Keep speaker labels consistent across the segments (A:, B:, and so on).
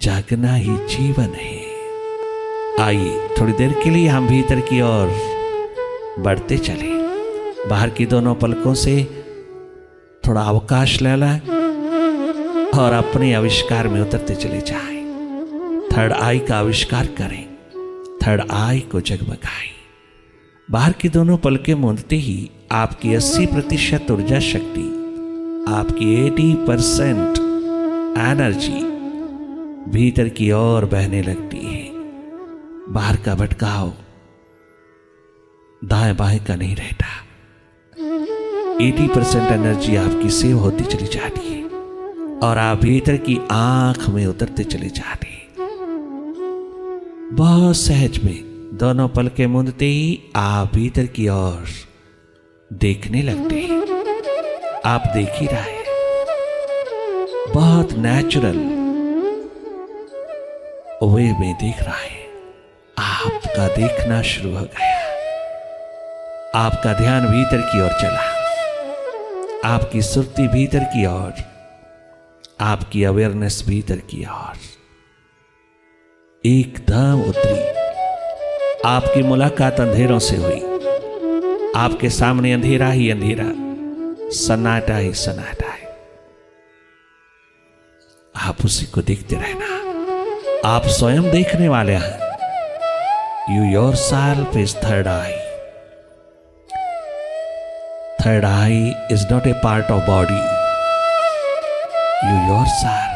A: जागना ही जीवन है। आइए थोड़ी देर के लिए हम भीतर की ओर बढ़ते चले। बाहर की दोनों पलकों से थोड़ा अवकाश ले लें और अपने आविष्कार में उतरते चले जाएं। थर्ड आई का आविष्कार करें, थर्ड आई को जगमगाएं। बाहर की दोनों पलकें मूंदते ही आपकी 80% ऊर्जा शक्ति, आपकी 80% एनर्जी भीतर की ओर बहने लगती है। बाहर का भटकाव दाएं बाएं का नहीं रहता। 80% एनर्जी आपकी सेव होती चली जाती है और आप भीतर की आंख में उतरते चले जाते हैं। बहुत सहज में दोनों पलकें मूंदते ही आप भीतर की ओर देखने लगते हैं। आप देख ही रहे हैं, बहुत नेचुरल वे में देख रहा है। आपका देखना शुरू हो गया। आपका ध्यान भीतर की ओर चला, आपकी सुर्ती भीतर की ओर, आपकी अवेयरनेस भीतर की ओर एकदम उतरी। आपकी मुलाकात अंधेरों से हुई। आपके सामने अंधेरा ही अंधेरा, सन्नाटा ही सन्नाटा है। आप उसी को देखते रहना। आप स्वयं देखने वाले हैं। You yourself is third I. Third eye is not a part of body. You yourself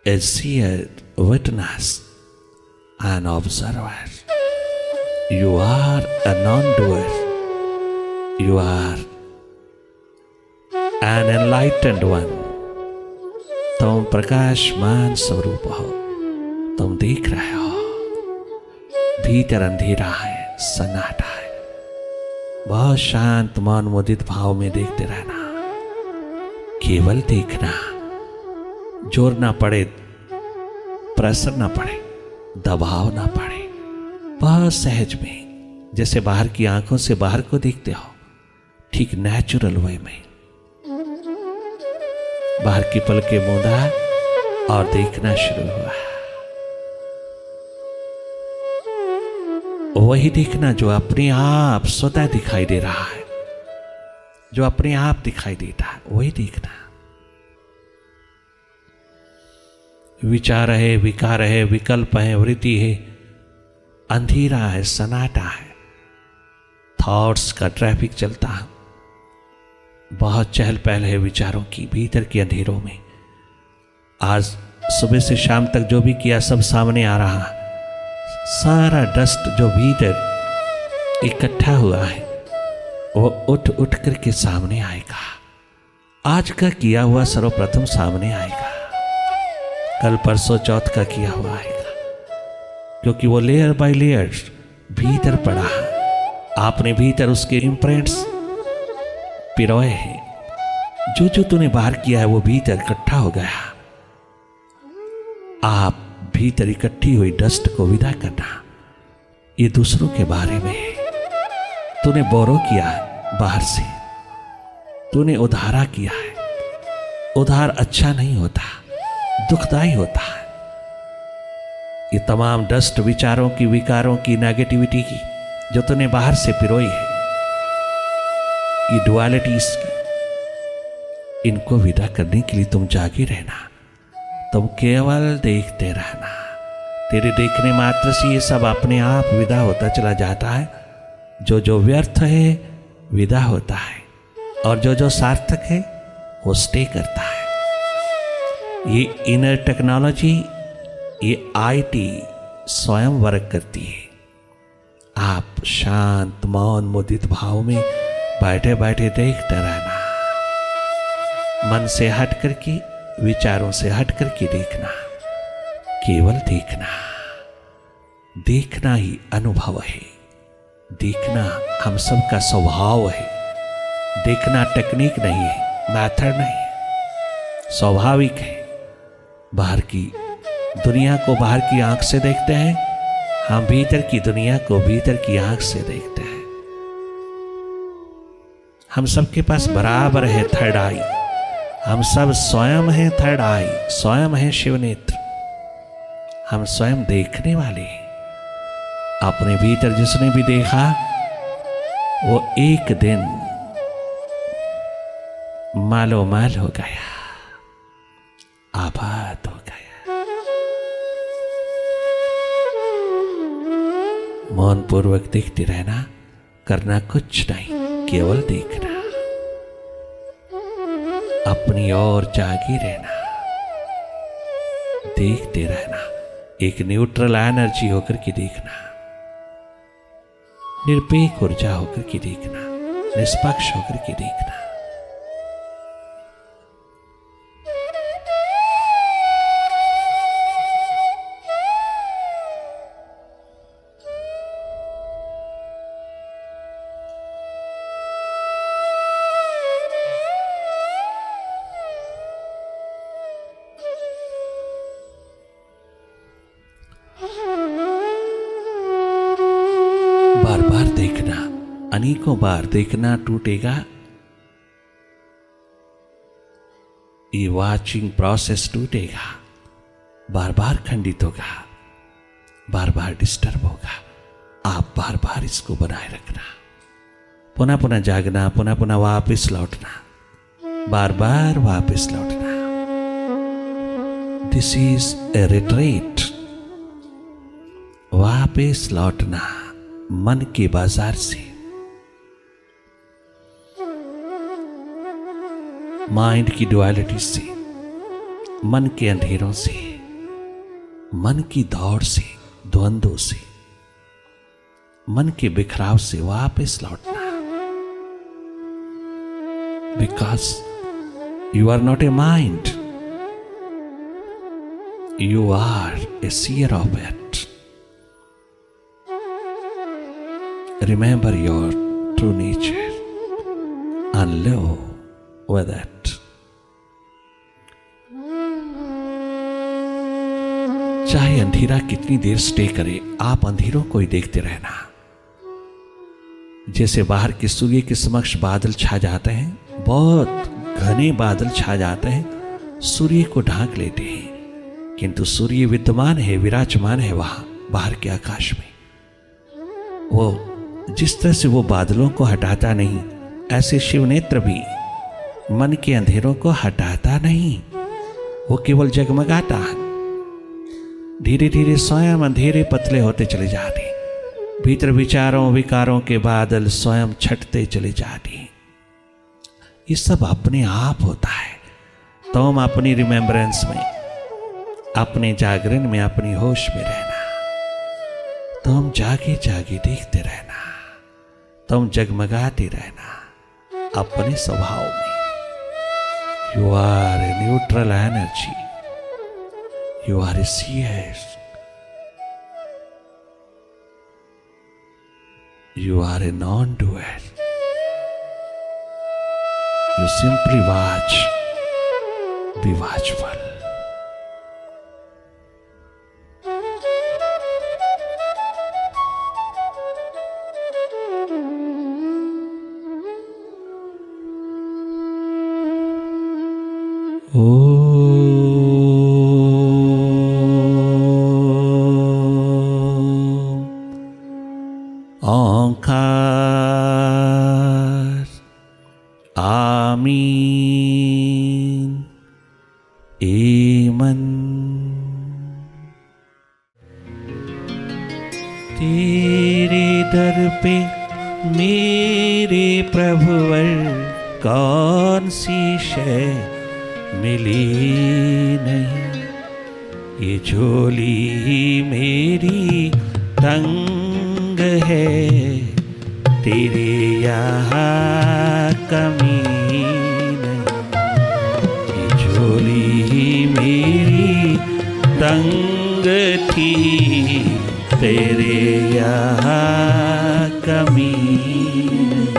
A: is seer, witness, and observer. You are a non-doer. You are an enlightened one. तुम प्रकाशमान स्वरूप हो। तुम देख रहे हो। भीतर अंधेरा है, सन्नाटा है। बहुत शांत मौन मुदित भाव में देखते रहना। केवल देखना। जोर ना पड़े, प्रेशर ना पड़े, दबाव ना पड़े। बहुत सहज में, जैसे बाहर की आंखों से बाहर को देखते हो, ठीक नेचुरल वे में बाहर की पलकें मूंदा और देखना शुरू हुआ। वही देखना जो अपने आप स्वतः दिखाई दे रहा है, जो अपने आप दिखाई देता है, वही देखना। विचार है, विकार है, विकल्प है, वृत्ति है, अंधेरा है, सन्नाटा है, थॉट्स का ट्रैफिक चलता है। बहुत चहल पहल है विचारों की भीतर के अंधेरों में। आज सुबह से शाम तक जो भी किया सब सामने आ रहा है। सारा डस्ट जो भीतर इकट्ठा हुआ है वो उठ उठ करके सामने आएगा। आज का किया हुआ सर्वप्रथम सामने आएगा, कल परसों चौथ का किया हुआ आएगा, क्योंकि वो लेयर बाय लेयर भीतर पड़ा है। आपने भीतर उसके इम्प्रिंट्स पिरोए हैं। जो जो तूने बाहर किया है वो भीतर इकट्ठा हो गया। आप भीतर इकट्ठी हुई डस्ट को विदा करना। ये दूसरों के बारे में है। तूने बोरो किया है बाहर से, तूने उधारा किया है। उधार अच्छा नहीं होता, दुखदाई होता है। ये तमाम डस्ट विचारों की, विकारों की, नेगेटिविटी की जो तूने बाहर से पिरोई है, ये डुअलिटीज की, इनको विदा करने के लिए तुम जागे रहना। तुम केवल देखते रहना। तेरे देखने मात्र से ये सब अपने आप विदा होता चला जाता है। जो जो व्यर्थ है विदा होता है और जो जो सार्थक है वो स्टे करता है। ये इनर टेक्नोलॉजी, ये आईटी स्वयं वर्क करती है। आप शांत मौन मुदित भाव में बैठे बैठे देखते रहना। मन से हट करके, विचारों से हट करके देखना। केवल देखना। देखना ही अनुभव है। देखना हम सबका स्वभाव है। देखना टेक्निक नहीं है, मेथड नहीं है, स्वाभाविक है। बाहर की दुनिया को बाहर की आंख से देखते हैं, हम भीतर की दुनिया को भीतर की आंख से देखते हैं। हम सबके पास बराबर है थर्ड आई। हम सब स्वयं हैं थर्ड आई, स्वयं हैं शिव नेत्र। हम स्वयं देखने वाले हैं। अपने भीतर जिसने भी देखा वो एक दिन मालो माल हो गया, आबाद हो गया। मौन पूर्वक देखते रहना, करना कुछ नहीं, केवल देखना, अपनी ओर जागे रहना, देखते रहना, एक न्यूट्रल एनर्जी होकर के देखना, निरपेक्ष ऊर्जा होकर के देखना, निष्पक्ष होकर के देखना। बार बार देखना, अनेकों बार देखना टूटेगा। ये वाचिंग प्रोसेस टूटेगा, बार बार खंडित होगा, बार बार डिस्टर्ब होगा। आप बार बार इसको बनाए रखना, पुनः पुनः जागना, पुनः पुनः वापस लौटना, बार बार वापस लौटना। This is a retreat. वापस लौटना मन के बाजार से, माइंड की डुअलिटी से, मन के अंधेरों से, मन की दौड़ से, द्वंद्वों से, मन के बिखराव से वापस लौटना। Because you are not a mind, you are a seer of it. Remember your true nature and live with it. चाहे अंधेरा कितनी देर स्टे करे, आप अंधेरों को ही देखते रहना। जैसे बाहर के सूर्य के समक्ष बादल छा जाते हैं, बहुत घने बादल छा जाते हैं, सूर्य को ढांक लेते हैं, किंतु सूर्य विद्यमान है, विराजमान है वहां बाहर के आकाश में। वो जिस तरह से वो बादलों को हटाता नहीं, ऐसे शिव नेत्र भी मन के अंधेरों को हटाता नहीं, वो केवल जगमगाता। धीरे धीरे स्वयं अंधेरे पतले होते चले जाते, भीतर विचारों विकारों के बादल स्वयं छटते चले जाते। ये सब अपने आप होता है। तो हम अपनी रिमेम्बरेंस में, अपने जागरण में, अपनी होश में रहना। तो हम जागे जागे देखते रहना, तुम जगमगाते रहना अपने स्वभाव में। You are a neutral energy, you are a seer, you are a non doer. You simply watch, be watchful. Omkar आमीन। एमन। तेरे दर पे मेरे प्रभुवर कौन सी शय मिली नहीं, ये झोली मेरी तंग है, तेरे यहाँ कमी नहीं। ये झोली मेरी तंग थी, तेरे यहाँ कमी नहीं।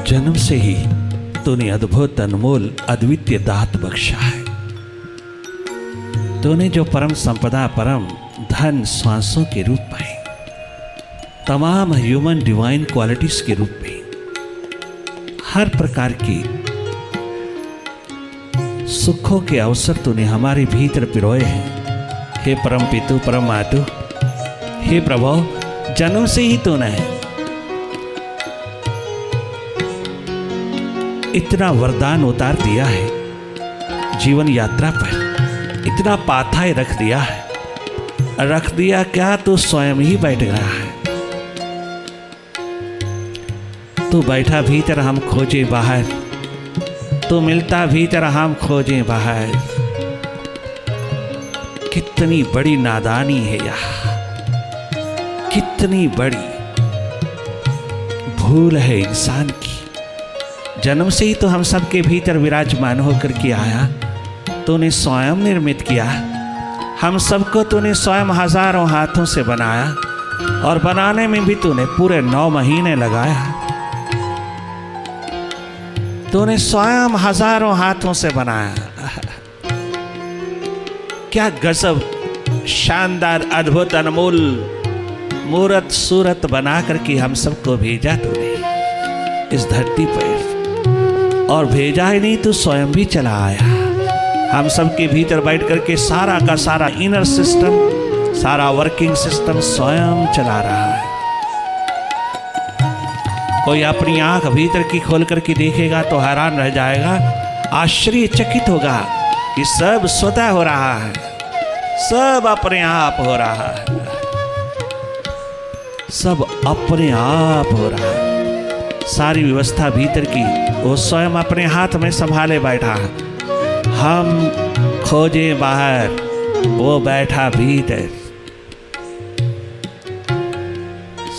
A: जन्म से ही तूने अद्भुत अनमोल अद्वितीय दात बख्शा है। तूने जो परम संपदा परम धन श्वासों के रूप में, तमाम ह्यूमन डिवाइन क्वालिटीज के रूप में हर प्रकार की सुखों के अवसर तूने हमारे भीतर पिरोए हैं। हे परम पितु परम मातु, हे प्रभु, जन्म से ही तूने इतना वरदान उतार दिया है जीवन यात्रा पर, इतना पाथाए रख दिया है। रख दिया क्या, तू स्वयं ही बैठ गया है। तू बैठा भीतर, हम खोजे बाहर। तू मिलता भीतर, हम खोजे बाहर। कितनी बड़ी नादानी है यह, कितनी बड़ी भूल है इंसान की। जन्म से ही तो हम सबके भीतर विराजमान होकर के आया। तूने स्वयं निर्मित किया, हम सबको तूने स्वयं हजारों हाथों से बनाया, और बनाने में भी तूने पूरे 9 महीने लगाया। तूने स्वयं हजारों हाथों से बनाया। क्या गजब, शानदार, अद्भुत, अनमोल मूरत सूरत बना करके हम सबको भेजा तूने इस धरती पर। और भेजा ही नहीं, तू स्वयं भी चला आया। हम सबके भीतर बैठ करके सारा का सारा इनर सिस्टम, सारा वर्किंग सिस्टम स्वयं चला रहा है। कोई अपनी आंख भीतर की खोल करके देखेगा तो हैरान रह जाएगा, आश्चर्यचकित होगा कि सब स्वतः हो रहा है, सब अपने आप हो रहा है, सब अपने आप हो रहा है। सारी व्यवस्था भीतर की वो स्वयं अपने हाथ में संभाले बैठा है। हम खोजे बाहर, वो बैठा भीतर।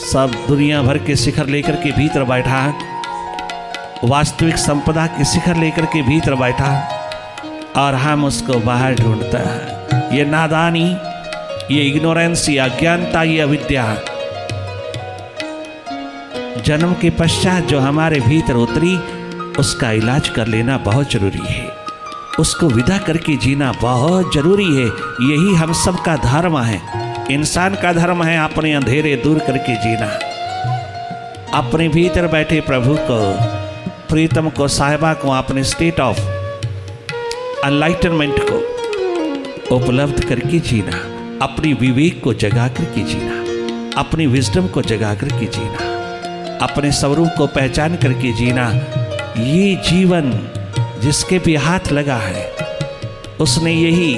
A: सब दुनिया भर के शिखर लेकर के भीतर बैठा है, वास्तविक संपदा के शिखर लेकर के भीतर बैठा है, और हम उसको बाहर ढूंढते हैं। ये नादानी, ये इग्नोरेंस, ये अज्ञानता, ये अविद्या जन्म के पश्चात जो हमारे भीतर उतरी, उसका इलाज कर लेना बहुत जरूरी है। उसको विदा करके जीना बहुत जरूरी है। यही हम सब का धर्म है। इंसान का धर्म है अपने अंधेरे दूर करके जीना। अपने भीतर बैठे प्रभु को, प्रीतम को, साहिबा को अपने स्टेट ऑफ एनलाइटनमेंट को उपलब्ध करके जीना। अपनी विवेक को जगा करके जीना, अपनी विजडम को जगा करके जीना, अपने स्वरूप को पहचान करके जीना। ये जीवन जिसके भी हाथ लगा है, उसने यही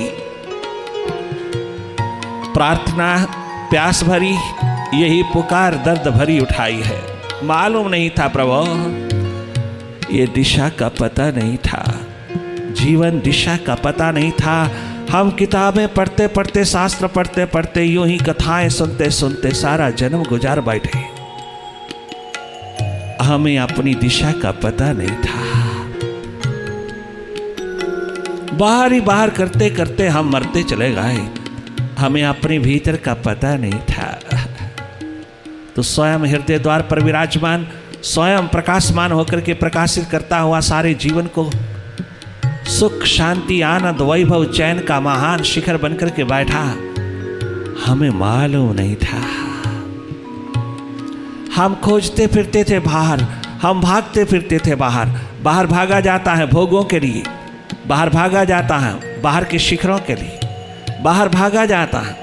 A: प्रार्थना प्यास भरी, यही पुकार दर्द भरी उठाई है। मालूम नहीं था प्रभु, ये दिशा का पता नहीं था, जीवन दिशा का पता नहीं था। हम किताबें पढ़ते पढ़ते, शास्त्र पढ़ते पढ़ते, यूं ही कथाएं सुनते सुनते सारा जन्म गुजार बैठे। हमें अपनी दिशा का पता नहीं था। बाहर ही बाहर करते करते हम मरते चले गए। हमें अपने भीतर का पता नहीं था। तो स्वयं हृदय द्वार पर विराजमान, स्वयं प्रकाशमान होकर के प्रकाशित करता हुआ सारे जीवन को सुख, शांति, आनंद, वैभव, चैन का महान शिखर बनकर के बैठा, हमें मालूम नहीं था। हम खोजते फिरते थे बाहर, हम भागते फिरते थे बाहर। बाहर भागा जाता है भोगों के लिए, बाहर भागा जाता है बाहर के शिखरों के लिए, बाहर भागा जाता है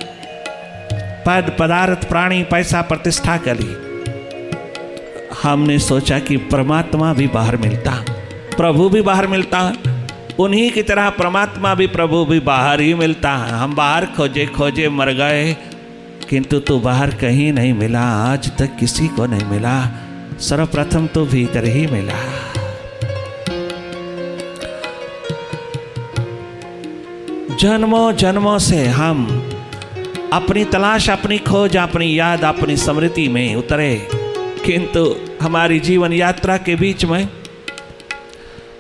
A: पद, पदार्थ, प्राणी, पैसा, प्रतिष्ठा के लिए। हमने सोचा कि परमात्मा भी बाहर मिलता, प्रभु भी बाहर मिलता, उन्हीं की तरह परमात्मा भी, प्रभु भी बाहर ही मिलता है। हम बाहर खोजे खोजे मर गए, किंतु तू बाहर कहीं नहीं मिला, आज तक किसी को नहीं मिला। सर्वप्रथम तो भीतर ही मिला। जन्मों जन्मों से हम अपनी तलाश, अपनी खोज, अपनी याद, अपनी स्मृति में उतरे, किंतु हमारी जीवन यात्रा के बीच में,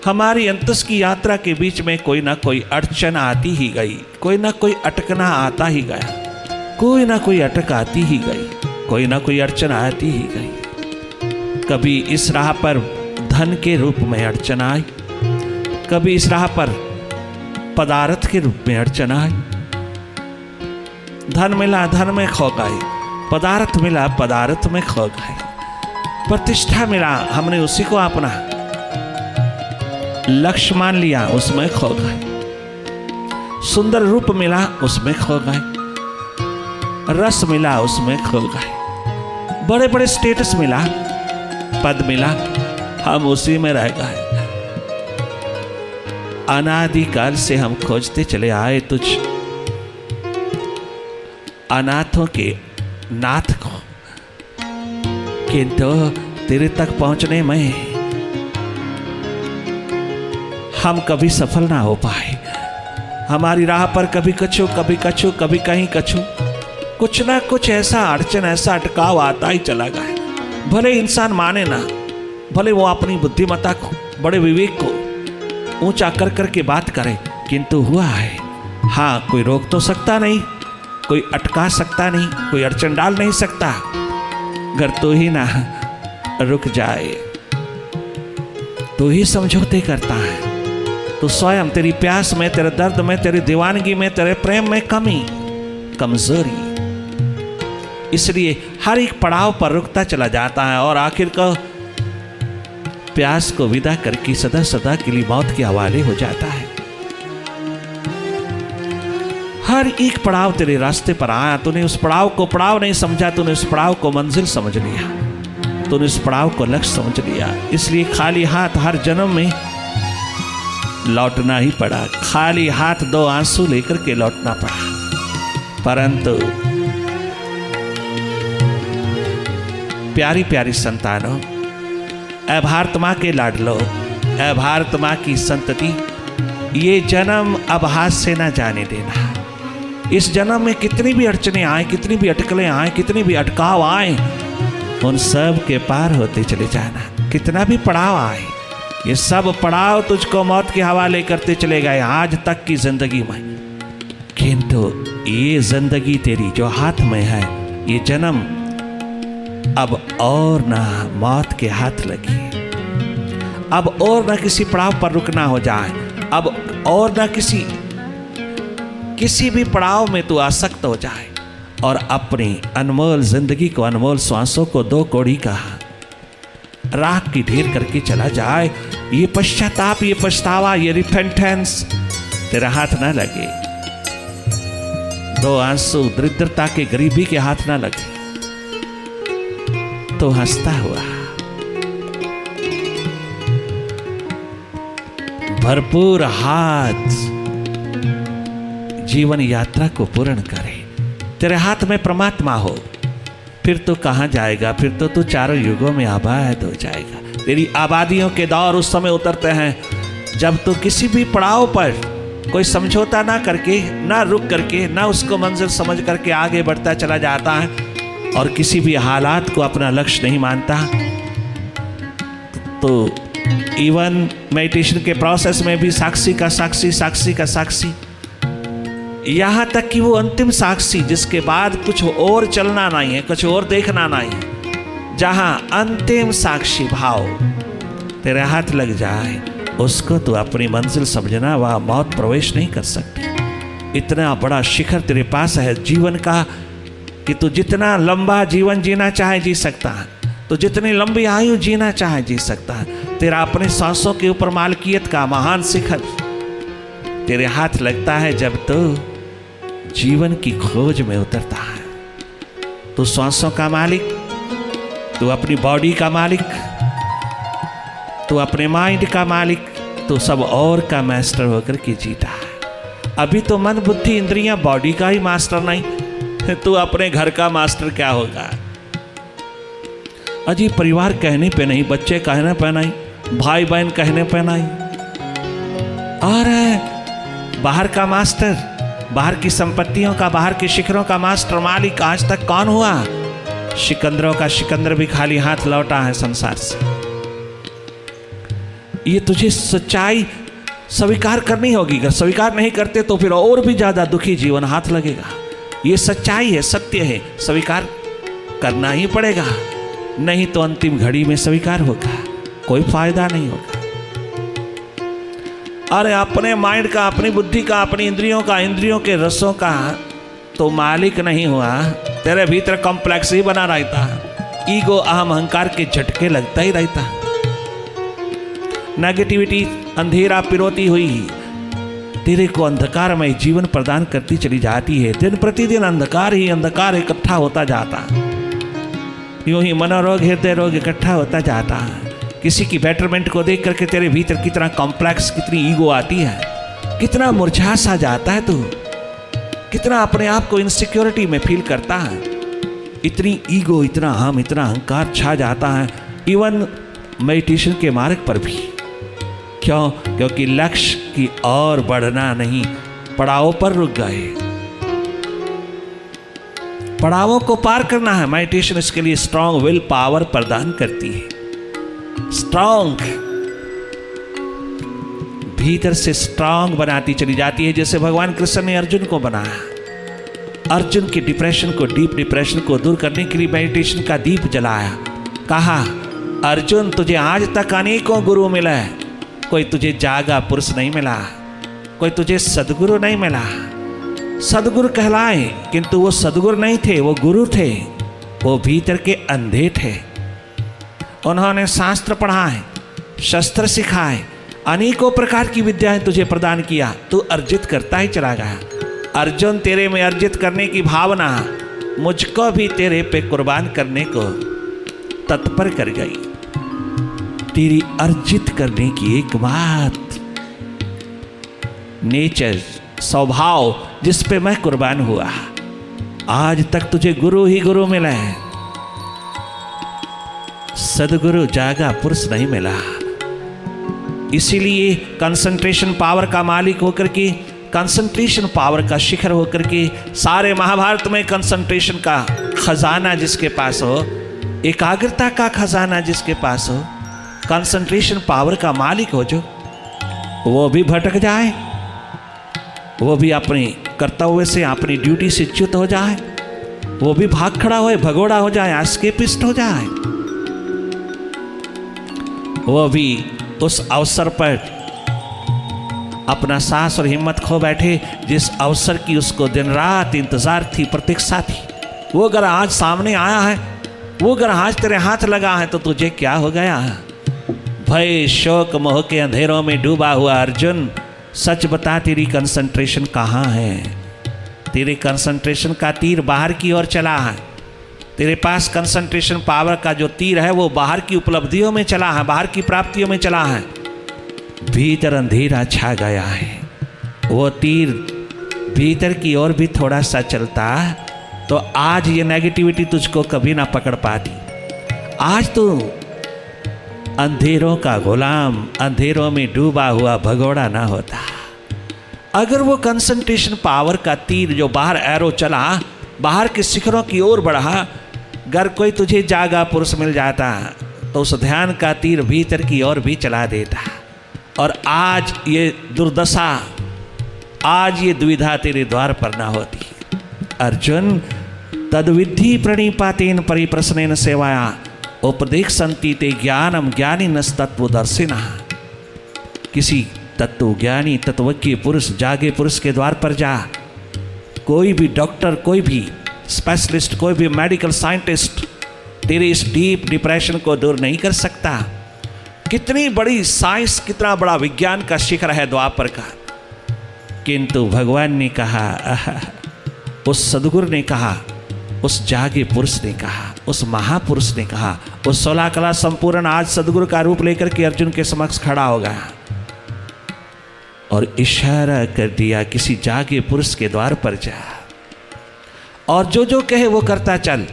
A: हमारी अंतस की यात्रा के बीच में कोई ना कोई अड़चन आती ही गई, कोई ना कोई अटकना आता ही गया, कोई ना कोई अटक आती ही गई, कोई ना कोई अड़चन आती ही गई। कभी इस राह पर धन के रूप में अड़चन आई, कभी इस राह पर पदार्थ के रूप में अड़चन आई। धन मिला, धन में खो गए, पदार्थ मिला, पदार्थ में खो गए, प्रतिष्ठा मिला, हमने उसी को अपना लक्ष्य मान लिया, उसमें खो गए, सुंदर रूप मिला, उसमें खो गए, रस मिला, उसमें खो गए, बड़े बड़े स्टेटस मिला, पद मिला, हम उसी में रह गए। अनादिकाल से हम खोजते चले आए तुझ अनाथों के नाथ को, किंतु तेरे तक पहुंचने में हम कभी सफल ना हो पाए। हमारी राह पर कभी कछु, कभी कछु, कभी कहीं कछु, कुछ ना कुछ ऐसा अड़चन, ऐसा अटकाव आता ही चला गया। भले इंसान माने ना, भले वो अपनी बुद्धिमत्ता को, बड़े विवेक को ऊंचा कर कर के बात करे, किंतु हुआ है। हाँ, कोई रोक तो सकता नहीं, कोई अटका सकता नहीं, कोई अड़चन डाल नहीं सकता। अगर तू ही ना रुक जाए, तू ही समझौते करता है, तो स्वयं तेरी प्यास में, तेरे दर्द में, तेरी दीवानगी में, तेरे प्रेम में कमी, कमजोरी, इसलिए हर एक पड़ाव पर रुकता चला जाता है और आखिर को प्यास को विदा करके सदा सदा के लिए मौत के हवाले हो जाता है। हर एक पड़ाव तेरे रास्ते पर आया, तूने उस पड़ाव को पड़ाव नहीं समझा, तूने उस पड़ाव को मंजिल समझ लिया, तूने उस पड़ाव को लक्ष्य समझ लिया। इसलिए खाली हाथ हर जन्म में लौटना ही पड़ा, खाली हाथ 2 आंसू लेकर के लौटना पड़ा। परंतु प्यारी प्यारी संतानों, ऐ भारत माँ के लाडलो, ऐ भारत माँ की संतति, ये जन्म अब हाथ से ना जाने देना। इस जन्म में कितनी भी अड़चने आए, कितनी भी अटकलें आए, कितनी भी अटकाव आए, उन सब के पार होते चले जाना। कितना भी पड़ाव आए, ये सब पड़ाव तुझको मौत के हवाले करते चले गए आज तक की जिंदगी में, किंतु ये जिंदगी तेरी जो हाथ में है, ये जन्म अब और ना मौत के हाथ लगी, अब और ना किसी पड़ाव पर रुकना हो जाए, अब और ना किसी भी पड़ाव में तू आसक्त हो जाए और अपनी अनमोल जिंदगी को, अनमोल श्वासों को 2 कौड़ी का राख की ढेर करके चला जाए। ये पश्चाताप, ये पछतावा, ये रिपेंटेंस तेरा हाथ ना लगे, 2 आंसू दरिद्रता के, गरीबी के हाथ ना लगे, तो हंसता हुआ भरपूर हाथ जीवन यात्रा को पूर्ण करे। तेरे हाथ में परमात्मा हो, फिर तो कहाँ जाएगा, फिर तो तू चारों युगों में आबाद हो जाएगा। तेरी आबादियों के दौर उस समय उतरते हैं जब तू किसी भी पड़ाव पर कोई समझौता ना करके, ना रुक करके, ना उसको मंजिल समझ करके आगे बढ़ता चला जाता है और किसी भी हालात को अपना लक्ष्य नहीं मानता। तो इवन मेडिटेशन के प्रोसेस में भी साक्षी का साक्षी, साक्षी का साक्षी, यहाँ तक कि वो अंतिम साक्षी जिसके बाद कुछ और चलना नहीं है, कुछ और देखना नहीं है, जहाँ अंतिम साक्षी भाव तेरे हाथ लग जाए, उसको तो अपनी मंजिल समझना, वह मौत प्रवेश नहीं कर सकती। इतना बड़ा शिखर तेरे पास है जीवन का कि तू जितना लंबा जीवन जीना चाहे जी सकता है, तो जितनी लंबी आयु जीना चाहे जी सकता है। तेरा अपने सांसों के ऊपर मालकियत का महान शिखर तेरे हाथ लगता है जब तो जीवन की खोज में उतरता है। तू सांसों का मालिक, तू अपनी बॉडी का मालिक, तू अपने माइंड का मालिक, तू सब और का मास्टर होकर के जीता है। अभी तो मन, बुद्धि, इंद्रियां, बॉडी का ही मास्टर नहीं, तू अपने घर का मास्टर क्या होगा। अजी परिवार कहने पे नहीं, बच्चे कहने पे नहीं, भाई बहन कहने पे नहीं, और बाहर का मास्टर, बाहर की संपत्तियों का, बाहर के शिखरों का मास्टर मालिक आज तक कौन हुआ। सिकंदरों का सिकंदर भी खाली हाथ लौटा है संसार से। ये तुझे सच्चाई स्वीकार करनी होगी, अगर स्वीकार नहीं करते तो फिर और भी ज्यादा दुखी जीवन हाथ लगेगा। ये सच्चाई है, सत्य है, स्वीकार करना ही पड़ेगा, नहीं तो अंतिम घड़ी में स्वीकार होगा। कोई फायदा नहीं होगा। अरे अपने माइंड का, अपनी बुद्धि का, अपनी इंद्रियों का, इंद्रियों के रसों का तो मालिक नहीं हुआ, तेरे भीतर कॉम्प्लेक्स ही बना रहता, ईगो अहम अहंकार के झटके लगता ही रहता। नेगेटिविटी अंधेरा पिरोती हुई तेरे को अंधकारमय जीवन प्रदान करती चली जाती है। दिन प्रतिदिन अंधकार ही अंधकार इकट्ठा होता जाता, यूं ही मनोरोग, हृदय रोग इकट्ठा होता जाता। किसी की बेटरमेंट को देख करके तेरे भीतर कितना कॉम्प्लेक्स, कितनी ईगो आती है, कितना मुरझा सा जाता है तू, कितना अपने आप को इनसिक्योरिटी में फील करता है। इतनी ईगो, इतना हम, इतना अहंकार छा जाता है इवन मेडिटेशन के मार्ग पर भी। क्यों? क्योंकि लक्ष्य की ओर बढ़ना नहीं, पड़ाव पर रुक गए। पड़ावों को पार करना है। मेडिटेशन इसके लिए स्ट्रांग विल पावर प्रदान करती है। स्ट्रांग भीतर से स्ट्रांग बनाती चली जाती है। जैसे भगवान कृष्ण ने अर्जुन को बनाया, अर्जुन के डिप्रेशन को, डीप डिप्रेशन को दूर करने के लिए मेडिटेशन का दीप जलाया। कहा, अर्जुन तुझे आज तक अनेकों गुरु मिले, कोई तुझे जागा पुरुष नहीं मिला, कोई तुझे सदगुरु नहीं मिला। सदगुरु कहलाए किंतु वो सदगुरु नहीं थे, वो गुरु थे, वो भीतर के अंधे थे। उन्होंने शास्त्र पढ़ाए, शस्त्र सिखाए, अनेकों प्रकार की विद्याएं तुझे प्रदान किया, तू अर्जित करता ही चला गया। अर्जुन, तेरे में अर्जित करने की भावना मुझको भी तेरे पे कुर्बान करने को तत्पर कर गई। तेरी अर्जित करने की एक बात, नेचर, स्वभाव जिस पे मैं कुर्बान हुआ। आज तक तुझे गुरु ही गुरु मिला है, सदगुरु जागा पुरुष नहीं मिला। इसीलिए कंसंट्रेशन पावर का मालिक होकर के, कंसंट्रेशन पावर का शिखर होकर के, सारे महाभारत में कंसंट्रेशन का खजाना जिसके पास हो, एकाग्रता का खजाना जिसके पास हो, कंसंट्रेशन पावर का मालिक हो जो, वो भी भटक जाए, वो भी अपने कर्तव्य से, अपनी ड्यूटी से च्युत हो जाए, वो भी भाग खड़ा हो, भगोड़ा हो जाए, एस्केपिस्ट हो जाए, वो भी उस अवसर पर अपना साहस और हिम्मत खो बैठे जिस अवसर की उसको दिन रात इंतजार थी, प्रतीक्षा थी। वो अगर आज सामने आया है, वो अगर आज तेरे हाथ लगा है, तो तुझे क्या हो गया? भय शोक मोह के अंधेरों में डूबा हुआ अर्जुन, सच बता तेरी कंसंट्रेशन कहाँ है? तेरे कंसंट्रेशन का तीर बाहर की ओर चला है। तेरे पास कंसंट्रेशन पावर का जो तीर है वो बाहर की उपलब्धियों में चला है, बाहर की प्राप्तियों में चला है। भीतर अंधेरा छा गया है। वो तीर भीतर की ओर भी थोड़ा सा चलता तो आज ये नेगेटिविटी तुझको कभी ना पकड़ पाती। आज तो अंधेरों का गुलाम, अंधेरों में डूबा हुआ भगोड़ा ना होता। अगर वो कंसंट्रेशन पावर का तीर जो बाहर एरो चला, बाहर के शिखरों की ओर बढ़ा, अगर कोई तुझे जागा पुरुष मिल जाता तो उस ध्यान का तीर भीतर की ओर भी चला देता। और आज ये दुर्दशा, आज ये दुविधा तेरे द्वार पर ना होती। अर्जुन, तद्विद्धि प्रणिपातेन परिप्रश्नेन सेवाया उपदेक्षन्ति ते ज्ञानम ज्ञानिनस्तत्त्वदर्शिनः। किसी तत्व ज्ञानी, तत्वज्ञ पुरुष, जागे पुरुष के द्वार पर जा। कोई भी डॉक्टर, कोई भी स्पेशलिस्ट, कोई भी मेडिकल साइंटिस्ट तेरे इस डीप डिप्रेशन को दूर नहीं कर सकता। कितनी बड़ी साइंस, कितना बड़ा विज्ञान का शिखर है द्वापर का। किंतु भगवान ने कहा, उस सदगुरु ने कहा, उस जागे पुरुष ने कहा, उस महापुरुष ने कहा, उस 16 कला संपूर्ण आज सदगुरु का रूप लेकर के अर्जुन के समक्ष खड़ा हो गया और इशारा कर दिया, किसी जागे पुरुष के द्वार पर जा और जो जो कहे वो करता चल,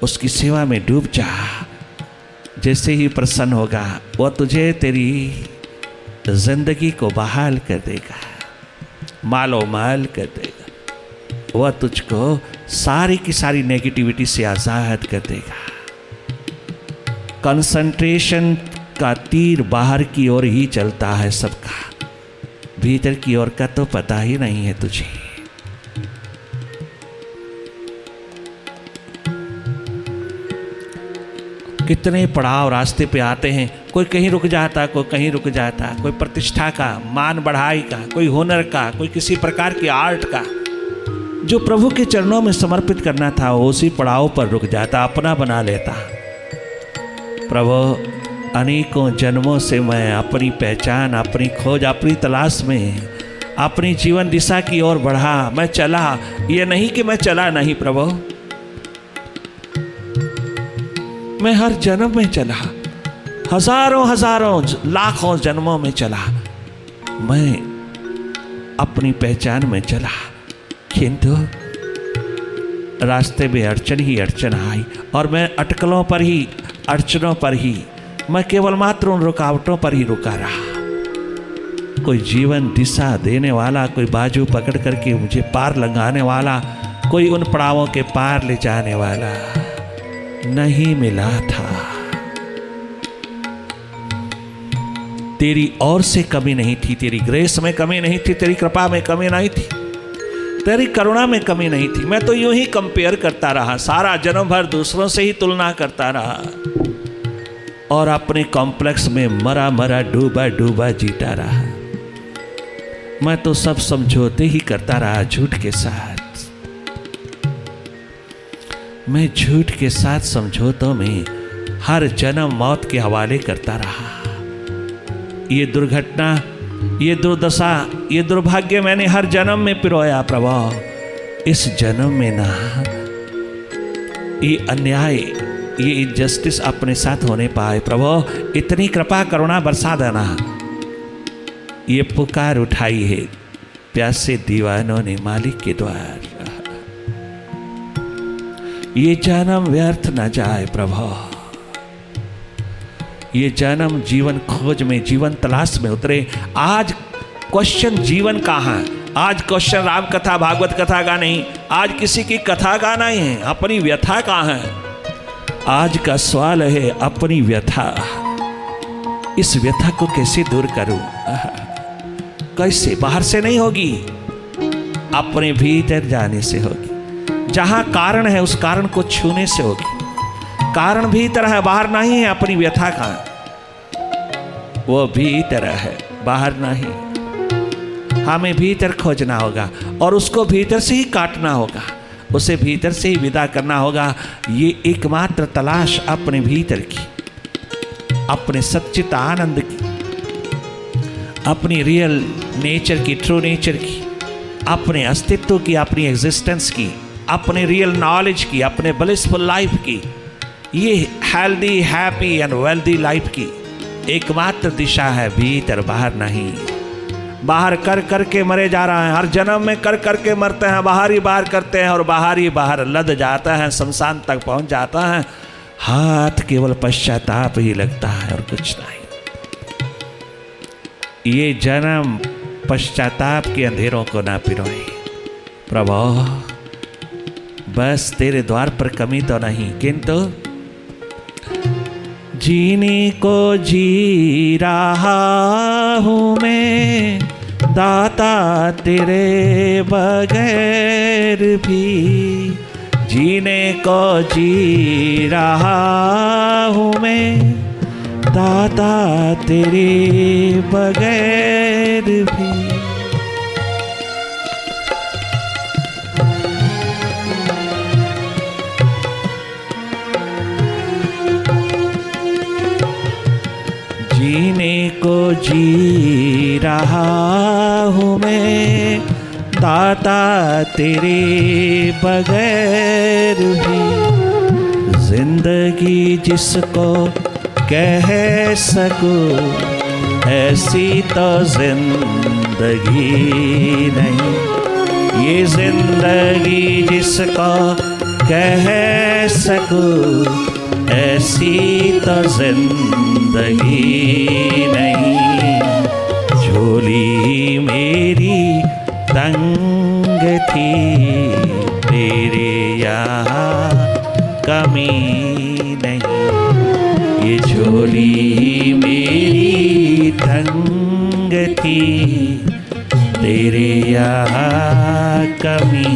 A: उसकी सेवा में डूब जा। जैसे ही प्रसन्न होगा वो तुझे तेरी जिंदगी को बहाल कर देगा, मालो माल कर देगा। वह तुझको सारी की सारी नेगेटिविटी से आज़ाद कर देगा। कंसंट्रेशन का तीर बाहर की ओर ही चलता है सबका, भीतर की ओर का तो पता ही नहीं है तुझे। कितने पड़ाव रास्ते पे आते हैं, कोई कहीं रुक जाता, कोई कहीं रुक जाता, कोई प्रतिष्ठा का, मान बढ़ाई का, कोई हुनर का, कोई किसी प्रकार की आर्ट का। जो प्रभु के चरणों में समर्पित करना था वो उसी पड़ाव पर रुक जाता, अपना बना लेता। प्रभु अनेकों जन्मों से मैं अपनी पहचान, अपनी खोज, अपनी तलाश में अपनी जीवन दिशा की ओर बढ़ा, मैं चला। ये नहीं कि मैं चला नहीं प्रभु, मैं हर जन्म में चला, हजारों हजारों लाखों जन्मों में चला, मैं अपनी पहचान में चला, किंतु रास्ते में अड़चन ही अड़चन आई और मैं अटकलों पर ही, अड़चनों पर ही, मैं केवल मात्र उन रुकावटों पर ही रुका रहा। कोई जीवन दिशा देने वाला, कोई बाजू पकड़ करके मुझे पार लगाने वाला, कोई उन पड़ावों के पार ले जाने वाला नहीं मिला था। तेरी ओर से कमी नहीं थी, तेरी ग्रेस में कमी नहीं थी, तेरी कृपा में कमी नहीं थी, तेरी करुणा में कमी नहीं थी। मैं तो यूं ही कंपेयर करता रहा, सारा जन्म भर दूसरों से ही तुलना करता रहा और अपने कॉम्प्लेक्स में मरा मरा डूबा डूबा जीता रहा। मैं तो सब समझौते ही करता रहा झूठ के साथ। मैं झूठ के साथ समझौतों में हर जन्म मौत के हवाले करता रहा। ये दुर्घटना, ये दुर्दशा, ये दुर्भाग्य मैंने हर जन्म में पिरोया प्रभु। इस जन्म में ना ये अन्याय, ये इनजस्टिस अपने साथ होने पाए प्रभु। इतनी कृपा करुणा बरसा देना। ये पुकार उठाई है प्यासे दीवानों ने मालिक के द्वार। ये जन्म व्यर्थ न जाए प्रभु। ये जन्म जीवन खोज में, जीवन तलाश में उतरे। आज क्वेश्चन जीवन कहाँ? आज क्वेश्चन राम कथा भागवत कथा का नहीं, आज किसी की कथा का नहीं है, अपनी व्यथा कहाँ है? आज का सवाल है अपनी व्यथा। इस व्यथा को कैसे दूर करूं? कैसे? बाहर से नहीं होगी, अपने भीतर जाने से होगी। जहां कारण है उस कारण को छूने से होगी। कारण भीतर है, बाहर नहीं है। अपनी व्यथा का वो भीतर है, बाहर नहीं। हमें भीतर खोजना होगा और उसको भीतर से ही काटना होगा, उसे भीतर से ही विदा करना होगा। ये एकमात्र तलाश अपने भीतर की, अपने सच्चित आनंद की, अपनी रियल नेचर की, ट्रू नेचर की, अपने अस्तित्व की, अपनी एग्जिस्टेंस की, अपने रियल नॉलेज की, अपने ब्लिसफुल लाइफ की, ये healthy, happy and wealthy life की एकमात्र दिशा है, भीतर, बाहर नहीं। बाहर कर कर के मरे जा रहे हैं, हर जन्म में कर कर के मरते हैं, बाहर ही बाहर करते हैं और बाहर ही बाहर लद जाता है, शमशान तक पहुंच जाता है। हाथ केवल पश्चाताप ही लगता है और कुछ नहीं। ये जन्म पश्चाताप के अंधेरों को ना पिरोए प्रभु। बस तेरे द्वार पर कमी तो नहीं, किंतु जीने को जी रहा हूँ मैं दाता तेरे बगैर भी। जीने को जी रहा हूँ मैं दाता तेरे बगैर भी। जीने को जी रहा हूँ मैं दाता तेरे बगैर भी। जिंदगी जिसको कह सकूं ऐसी तो जिंदगी नहीं। ये जिंदगी जिसको कह सकूं ऐसी तो जिंदगी नहीं। झोली मेरी तंग थी तेरे यहाँ कमी नहीं। ये झोली मेरी तंग थी तेरे यहाँ कमी